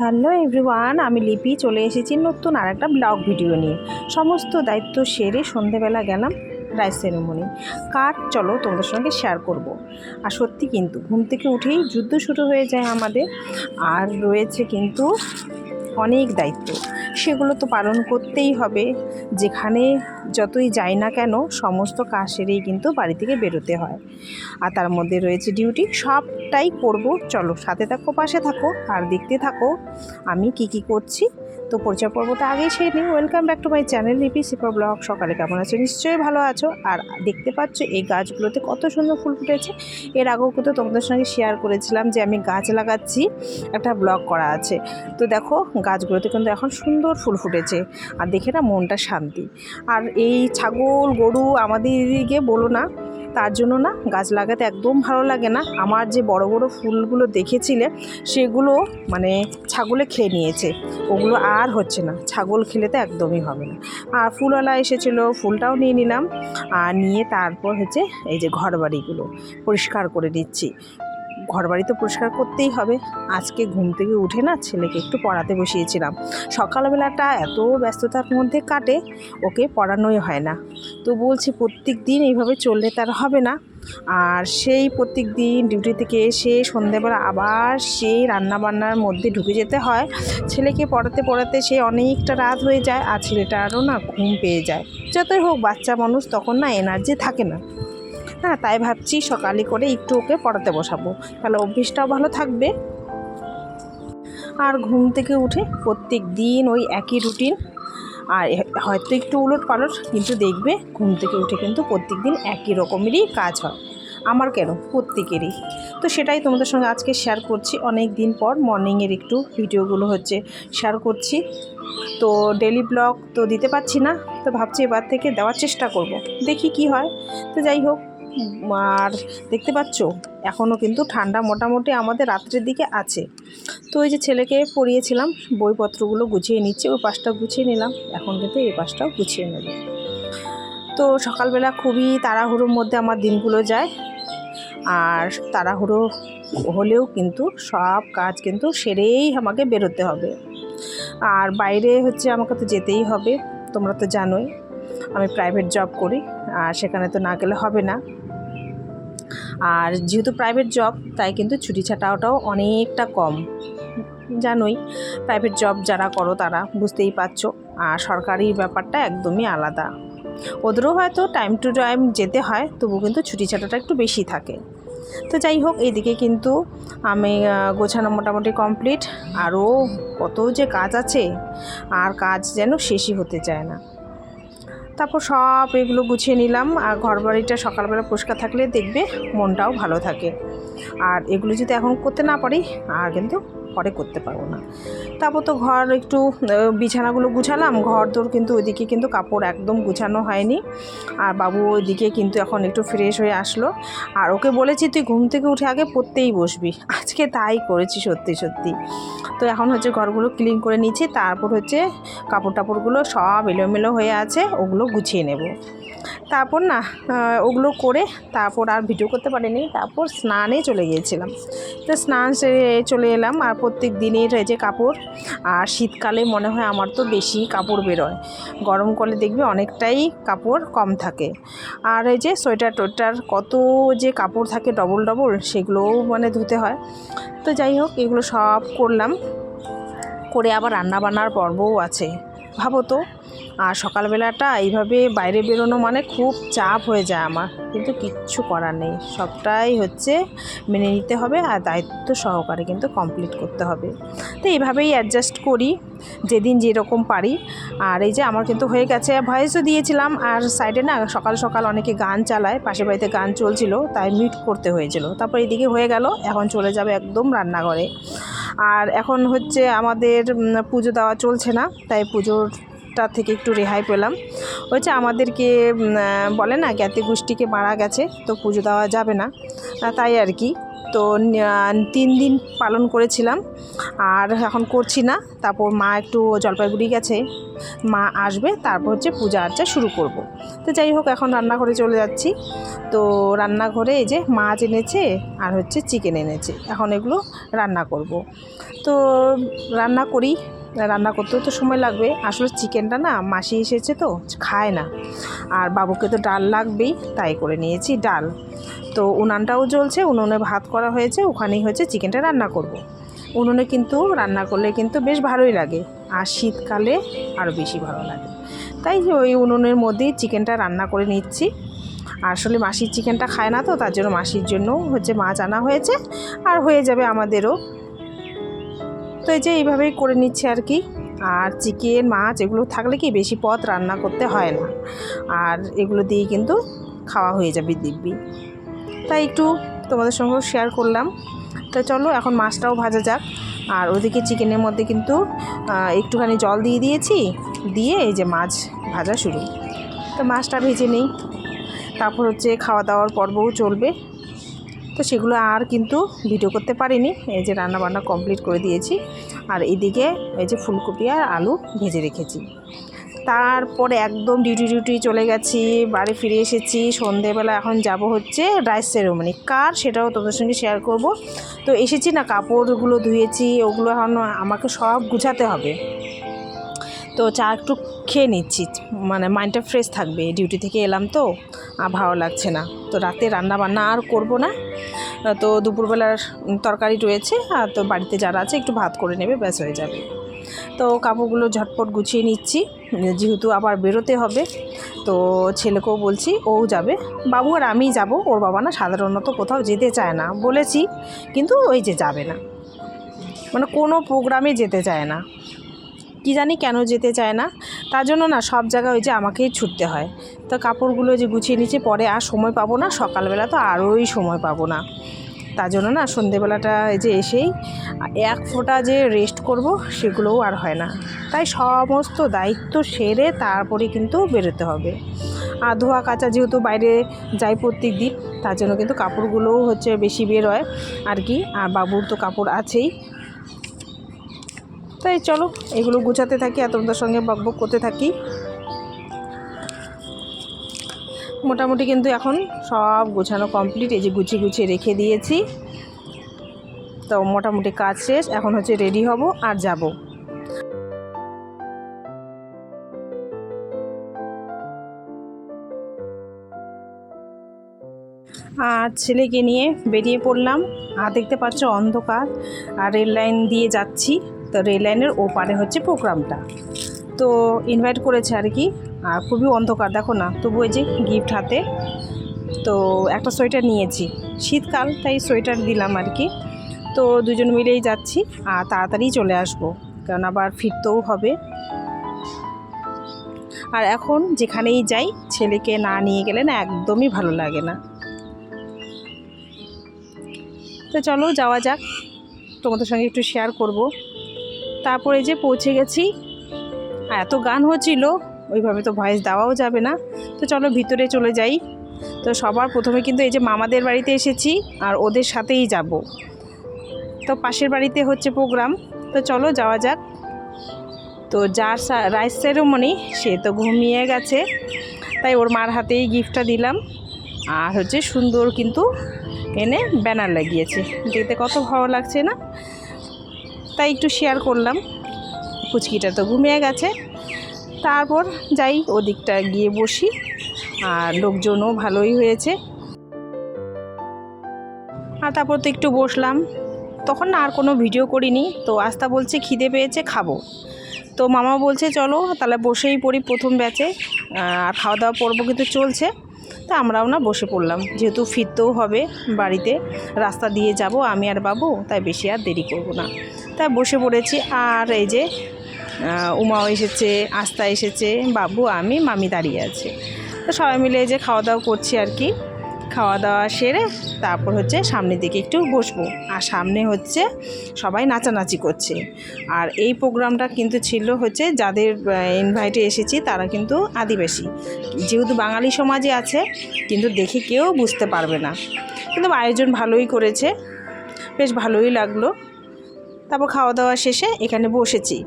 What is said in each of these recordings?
Hello everyone, আমি লিপি চলে এসেছি নতুন আর একটা ব্লগ ভিডিও নিয়ে। সমস্ত দায়িত্ব সেরে সন্ধেবেলা গেলাম রাইস সেরেমনি। চলো তোমাদের সঙ্গে শেয়ার করব। আর সত্যি কিন্তু ঘুম থেকে উঠেই যুদ্ধ শুরু হয়ে যায় আমাদের। আর রয়েছে কিন্তু অনেক দায়িত্ব, সেগুলো তো পালন করতেই হবে। যেখানে যতই যাই না কেন সমস্ত কাজ সেরেই কিন্তু বাড়ি থেকে বেরোতে হয়। আর তার মধ্যে রয়েছে ডিউটি, সবটাই করব। চলো সাথে থাকো, পাশে থাকো আর দেখতে থাকো আমি কি করছি। তো পরিচয় পর্বটা আগেই সেই নিই। Welcome back to my channel লিপি সিপার ব্লগ। সকালে কেমন আছো? নিশ্চয়ই ভালো আছো। আর দেখতে পাচ্ছ এই গাছগুলোতে কত সুন্দর ফুল ফুটেছে। এর আগেও কিন্তু তোমাদের সঙ্গে শেয়ার করেছিলাম যে আমি গাছ লাগাচ্ছি, একটা ব্লগ করা আছে। তো দেখো গাছগুলোতে কিন্তু এখন সুন্দর ফুল ফুটেছে, আর দেখে না মনটা শান্তি। আর এই ছাগল গরু আমাদের এদিকে বলো না, তার জন্য না গাছ লাগাতে একদম ভালো লাগে না। আমার যে বড় বড় ফুলগুলো দেখেছিলে সেগুলো মানে ছাগলে খেয়ে নিয়েছে, ওগুলো আর হচ্ছে না। ছাগল খেলে তো একদমই হবে না। আর ফুলওয়ালা এসেছিলো, ফুলটাও নিয়ে নিলাম। আর নিয়ে তারপর হচ্ছে এই যে ঘরবাড়িগুলো পরিষ্কার করে নিচ্ছি। ঘরবাড়ি তো পরিষ্কার করতেই হবে। আজকে ঘুম থেকে উঠে না ছেলেকে একটু পড়াতে বসিয়েছিলাম। সকালবেলাটা এত ব্যস্ততার মধ্যে কাটে, ওকে পড়ানোই হয় না। তো বলছি প্রত্যেক দিন এইভাবে চললে তার হবে না। আর সেই প্রত্যেক দিন ডিউটি থেকে এসে সন্ধ্যেবেলা আবার সেই রান্নাবান্নার মধ্যে ঢুকে যেতে হয়। ছেলেকে পড়াতে পড়াতে সে অনেকটা রাত হয়ে যায়, আর ছেলেটারও না ঘুম পেয়ে যায়। যতই হোক বাচ্চা মানুষ, তখন না এনার্জি থাকে না। হ্যাঁ, তাই ভাবছি সকালে করে একটু ওকে পড়াতে বসাবো, তাহলে অভ্যেসটাও ভালো থাকবে। আর ঘুম থেকে উঠে প্রত্যেক দিন ওই একই রুটিন। আর হয়তো একটু উলট পালট, কিন্তু দেখবে ঘুম থেকে উঠে কিন্তু প্রত্যেক দিন একই রকমেরই কাজ হয়। আমার কেন, প্রত্যেকেরই। তো সেটাই তোমাদের সঙ্গে আজকে শেয়ার করছি। অনেক দিন পর মর্নিংয়ের একটু ভিডিওগুলো হচ্ছে শেয়ার করছি। তো ডেলি ব্লগ তো দিতে পারছি না, তো ভাবছি এবার থেকে দেওয়ার চেষ্টা করব, দেখি কি হয়। তো যাই হোক, আর দেখতে পাচ্ছ এখনও কিন্তু ঠান্ডা মোটামুটি আমাদের রাত্রের দিকে আছে। তো ওই যে ছেলেকে পড়িয়েছিলাম, বইপত্রগুলো গুছিয়ে নিচ্ছে। ওই পাশটা গুছিয়ে নিলাম, এখন কিন্তু এই পাশটাও গুছিয়ে নেব। তো সকালবেলা খুবই তাড়াহুড়োর মধ্যে আমার দিনগুলো যায়। আর তাড়াহুড়ো হলেও কিন্তু সব কাজ কিন্তু সেরেই আমাকে বেরোতে হবে। আর বাইরে হচ্ছে আমাকে তো যেতেই হবে, তোমরা তো জানোই আমি প্রাইভেট জব করি, আর সেখানে তো না গেলে হবে না। আর যেহেতু প্রাইভেট জব, তাই কিন্তু ছুটি ছাটাটাও অনেকটা কম। জানোই প্রাইভেট জব যারা করো তারা বুঝতেই পারছো। আর সরকারি ব্যাপারটা একদমই আলাদা। ওদেরও হয়তো টাইম টু টাইম যেতে হয়, তবু কিন্তু ছুটি ছাটাটা একটু বেশি থাকে। তো যাই হোক, এইদিকে কিন্তু আমি গোছানো মোটামুটি কমপ্লিট। আরও কত যে কাজ আছে, আর কাজ যেন শেষই হতে চায় না। তারপর সব এগুলো গুছিয়ে নিলাম। আর ঘরবাড়িটা সকালবেলা পরিষ্কার থাকলে দেখবে মনটাও ভালো থাকে। আর এগুলো যদি এখন করতে না পারি, আর কিন্তু পরে করতে পারবো না। তারপর তো ঘর একটু বিছানাগুলো গুছালাম, ঘর দোর কিন্তু ওইদিকে কিন্তু কাপড় একদম গুছানো হয়নি। আর বাবু ওইদিকে কিন্তু এখন একটু ফ্রেশ হয়ে আসলো। আর ওকে বলেছি তুই ঘুম থেকে উঠে আগে পড়তেই বসবি, আজকে তাই করেছি সত্যি সত্যি। তো এখন হচ্ছে ঘরগুলো ক্লিন করে নিচ্ছি, তারপর হচ্ছে কাপড় টাপড়গুলো সব এলোমেলো হয়ে আছে, ওগুলো গুছিয়ে নেব। তারপর না ওগুলো করে তারপর আর ভিডিও করতে পারিনি। তারপর স্নানে চলে গিয়েছিলাম। তো স্নান সেরে চলে এলাম। আর প্রত্যেক দিনের এই যে কাপড়, আর শীতকালে মনে হয় আমার তো বেশি কাপড় বেরোয়, গরমকালে দেখবে অনেকটাই কাপড় কম থাকে। আর এই যে সোয়েটার টোয়েটার কত যে কাপড় থাকে ডবল ডবল, সেগুলোও মানে ধুতে হয়। তো যাই হোক, এগুলো সব করলাম, করে আবার রান্নাবান্নার পর্বও আছে, ভাবো তো। আর সকালবেলাটা এইভাবে বাইরে বেরোনো মানে খুব চাপ হয়ে যায় আমার, কিন্তু কিচ্ছু করার নেই, সবটাই হচ্ছে মেনে নিতে হবে। আর দায়িত্ব সহকারে কিন্তু কমপ্লিট করতে হবে। তো এইভাবেই অ্যাডজাস্ট করি, যেদিন যেরকম পারি। আর এই যে আমার কিন্তু হয়ে গেছে, ভয়েসও দিয়েছিলাম। আর সাইডে না সকাল সকাল অনেকে গান চালায়, পাশের বাড়িতে গান চলছিল, তাই মিউট করতে হয়েছিল। তারপর এদিকে হয়ে গেল, এখন চলে যাবে একদম রান্নাঘরে। আর এখন হচ্ছে আমাদের পুজো দেওয়া চলছে না, তাই পুজোটা থেকে একটু রেহাই পেলাম। হচ্ছে আমাদেরকে বলে না জ্ঞাতি গোষ্ঠীকে মারা গেছে, তো পুজো দেওয়া যাবে না, তাই আর কি। তো 3 দিন পালন করেছিলাম, আর এখন করছি না। তারপর মা একটু জলপাইগুড়ি গেছে, মা আসবে, তারপর হচ্ছে পূজা আর্চা শুরু করব। তো যাই হোক, এখন রান্নাঘরে চলে যাচ্ছি। তো রান্নাঘরে এই যে মাছ এনেছে আর হচ্ছে চিকেন এনেছে, এখন এগুলো রান্না করব। তো রান্না করি, রান্না করতেও তো সময় লাগবে। আসলে চিকেনটা না মাসি এসেছে তো খায় না, আর বাবুকে তো ডাল লাগবেই, তাই করে নিয়েছি ডাল। তো উনানটাও জ্বলছে, উনুনে ভাত করা হয়েছে, ওখানেই হচ্ছে চিকেনটা রান্না করব। উনুনে কিন্তু রান্না করলে কিন্তু বেশ ভালোই লাগে, আর শীতকালে আরও বেশি ভালো লাগে। তাই ওই উনুনের মধ্যেই চিকেনটা রান্না করে নিচ্ছি। আসলে মাসির চিকেনটা খায় না তো, তার জন্য মাসির জন্য হচ্ছে মাছ আনা হয়েছে, আর হয়ে যাবে আমাদেরও। তো এই যে এইভাবেই করে নিচ্ছি আর কি। আর চিকেন মাছ এগুলো থাকলে কি বেশি পদ রান্না করতে হয় না, আর এগুলো দিয়ে কিন্তু খাওয়া হয়ে যাবে দিব্যি। তাই একটু তোমাদের সঙ্গেও শেয়ার করলাম। তো চলো এখন মাছটাও ভাজা যাক। আর ওদিকে চিকেনের মধ্যে কিন্তু একটুখানি জল দিয়ে দিয়েছি, দিয়ে এই যে মাছ ভাজা শুরু। তো মাছটা ভেজে নিই, তারপর হচ্ছে খাওয়া দাওয়ার পর্বও চলবে। তো সেগুলো আর কিন্তু ভিডিও করতে পারিনি। এই যে রান্না বান্না কমপ্লিট করে দিয়েছি, আর এদিকে এই যে ফুলকপি আর আলু ভেজে রেখেছি। তারপরে একদম ডিউটি চলে গেছি, বাড়ি ফিরে এসেছি সন্ধেবেলা। এখন যাব হচ্ছে রাইস সেরেমনি, কার সেটাও তোমাদের সঙ্গে শেয়ার করব। তো এসেছি না, কাপড়গুলো ধুয়েছি, ওগুলো এখন আমাকে সব গুছাতে হবে। তো চা একটু খেয়ে নিচ্ছি, মানে মাইন্ডটা ফ্রেশ থাকবে। ডিউটি থেকে এলাম তো আর ভালো লাগছে না। তো রাতে রান্না বান্না আর করব না। তো দুপুরবেলার তরকারি রয়েছে, আর তো বাড়িতে যারা আছে একটু ভাত করে নেবে, ব্যাস হয়ে যাবে। তো কাপড়গুলো ঝটপট গুছিয়ে নিচ্ছি, যেহেতু আবার বেরোতে হবে। তো ছেলেকেও বলছি, ও যাবে, বাবু আর আমিই যাব। ওর বাবা না সাধারণত কোথাও যেতে চায় না, বলেছি, কিন্তু ওই যে যাবে না, মানে কোনো প্রোগ্রামে যেতে চায় না। কি জানি কেন যেতে চায় না, তার জন্য না সব জায়গায় ওই যে আমাকেই ছুটতে হয়। তো কাপড়গুলো যে গুছিয়ে নিচ্ছে, পরে আর সময় পাবো না, সকালবেলা তো আরোই সময় পাবো না। তার জন্য না সন্ধেবেলাটা এই যে এসেই এক ফোঁটা যে রেস্ট করব সেগুলোও আর হয় না। তাই সমস্ত দায়িত্ব সেরে তারপরে কিন্তু বেরোতে হবে। আর ধোয়া কাচা যেহেতু বাইরে যাই প্রত্যেক দিন, তার জন্য কিন্তু কাপড়গুলোও হচ্ছে বেশি বের হয় আর কি। আর বাবুর তো কাপড় আছেই। তাই চলো এগুলো গুছাতে থাকি আর তোমাদের সঙ্গে বকবক করতে থাকি। মোটামুটি কিন্তু এখন সব গোছানো কমপ্লিট, এই যে গুছিয়ে রেখে দিয়েছি। তো মোটামুটি কাজ শেষ, এখন হচ্ছে রেডি হব আর যাব। আর ছেলেকে নিয়ে বেরিয়ে পড়লাম। আর দেখতে পাচ্ছ অন্ধকার, আর রেল লাইন দিয়ে যাচ্ছি। তো রেল লাইনের ওপারে হচ্ছে প্রোগ্রামটা, তো ইনভাইট করেছে আর কি। আর খুবই অন্ধকার দেখো না, তবু ওই যে গিফট হাতে। তো একটা সোয়েটার নিয়েছি, শীতকাল তাই সোয়েটার দিলাম আর কি। তো দুজন মিলেই যাচ্ছি, আর তাড়াতাড়ি চলে আসবো, কারণ আবার ফিরতেও হবে। আর এখন যেখানেই যাই ছেলেকে না নিয়ে গেলে না একদমই ভালো লাগে না। তো চলো যাওয়া যাক, তোমাদের সঙ্গে একটু শেয়ার করব। তারপরে যে পৌঁছে গেছি, আর এত গান হচ্ছিল, ওইভাবে তো ভয়েস দেওয়াও যাবে না। তো চলো ভিতরে চলে যাই। তো সবার প্রথমে কিন্তু এই যে মামাদের বাড়িতে এসেছি, আর ওদের সাথেই যাব। তো পাশের বাড়িতে হচ্ছে প্রোগ্রাম, তো চলো যাওয়া যাক। তো যার রাইস সেরেমনি সে তো ঘুমিয়ে গেছে, তাই ওর মার হাতেই গিফটটা দিলাম। আর হচ্ছে সুন্দর কিন্তু এনে ব্যানার লাগিয়েছে, দেখতে কত ভালো লাগছে না, তাই একটু শেয়ার করলাম। কুচকিটা তো ঘুমিয়ে গেছে। তারপর যাই ওদিকটা গিয়ে বসি, আর লোকজনও ভালোই হয়েছে। আর তারপর তো একটু বসলাম, তখন না আর কোনো ভিডিও করিনি। তো আস্তা বলছে খিদে পেয়েছে, খাবো। তো মামা বলছে চলো তাহলে বসেই পড়ি প্রথম ব্যাচে, আর খাওয়া দাওয়া পর্ব কিন্তু চলছে। তা আমরাও না বসে পড়লাম, যেহেতু ফিরতেও হবে বাড়িতে, রাস্তা দিয়ে যাব আমি আর বাবু, তাই বেশি আর দেরি করব না। তাই বসে পড়েছি। আর এই যে উমাও এসেছে, আস্তা এসেছে, বাবু, আমি, মামি দাঁড়িয়ে আছে। তো সবাই মিলে এই যে খাওয়া দাওয়া করছি আর কি। খাওয়া দাওয়া সেরে তারপর হচ্ছে সামনের দিকে একটু বসবো। আর সামনে হচ্ছে সবাই নাচানাচি করছে। আর এই প্রোগ্রামটা কিন্তু ছিল হচ্ছে যাদের ইনভাইটে এসেছি তারা কিন্তু আদিবাসী, যেহেতু বাঙালি সমাজে আছে, কিন্তু দেখে কেউ বুঝতে পারবে না, কিন্তু আয়োজন ভালোই করেছে। বেশ ভালোই লাগলো। তারপর খাওয়া দাওয়া শেষে এখানে বসেছি,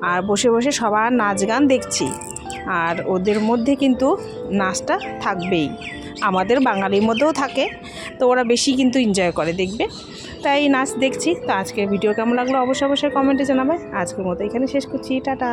আর বসে বসে সবার নাচ গান দেখছি। আর ওদের মধ্যে কিন্তু নাচটা থাকবেই, আমাদের বাঙালির মধ্যেও থাকে, তো ওরা বেশি কিন্তু এনজয় করে, দেখবে। তাই নাচ দেখছি। তো আজকের ভিডিও কেমন লাগলো অবশ্যই কমেন্টে জানাবে। আজকের মতো এখানে শেষ করছি, টাটা।